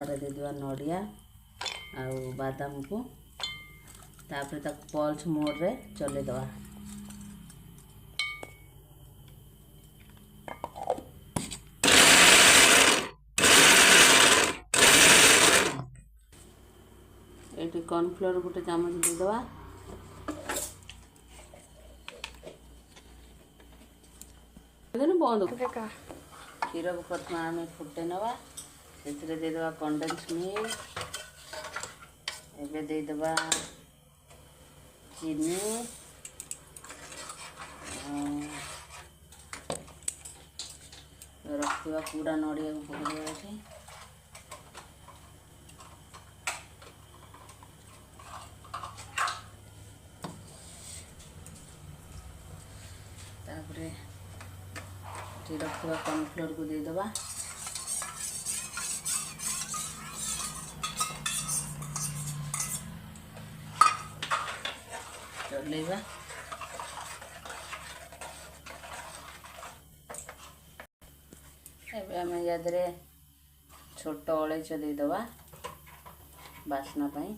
ଦେଇଦେବା ନଡ଼ିଆ ଆଉ ବାଦାମକୁ ତାପରେ ତାକୁ ପଲ୍ସ ମୋଡ଼ରେ ଚଲେଇଦେବା। ଏଠି କର୍ଣ୍ଣଫ୍ଲୋର ଗୋଟେ ଚାମଚ ଦେଇଦେବା। ବନ୍ଦ କ୍ଷୀରକୁ ପ୍ରଥମେ ଆମେ ଫୁଟେଇ ନେବା। ସେଥିରେ ଦେଇଦେବା କଣ୍ଡେନ୍ସ ମିଲ୍କ। ଏବେ ଦେଇଦେବା ଚିନି ରଖିଥିବା ପୁରା ନଡ଼ିଆକୁ ପକାଇବା ଏଠି। ତାପରେ ଏଠି ରଖିଥିବା କର୍ଣ୍ଣଫ୍ଲୋରକୁ ଦେଇଦେବା। ଚଲେଇବା। ଏବେ ଆମେ ୟା ଦେହରେ ଛୋଟ ଅଳେଇଚ ଦେଇଦେବା ବାସ୍ନା ପାଇଁ।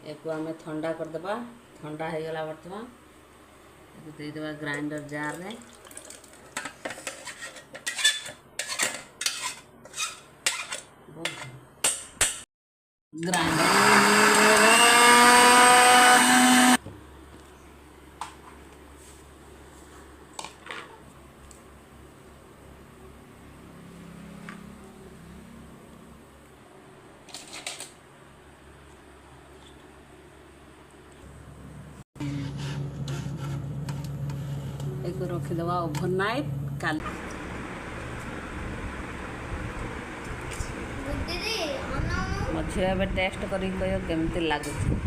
ୟାକୁ ଆମେ ଥଣ୍ଡା କରିଦେବା। ଥଣ୍ଡା ହେଇଗଲା ବର୍ତ୍ତମାନ ୟାକୁ ଦେଇଦେବା ଗ୍ରାଇଣ୍ଡର ଜାରରେ। ୟାକୁ ରଖିଦେବା ଓଭରନାଇଟ୍। କାଲି ମୋ ଝିଅ ଏବେ ଟେଷ୍ଟ କରିକି କହିବ କେମିତି ଲାଗୁଛି।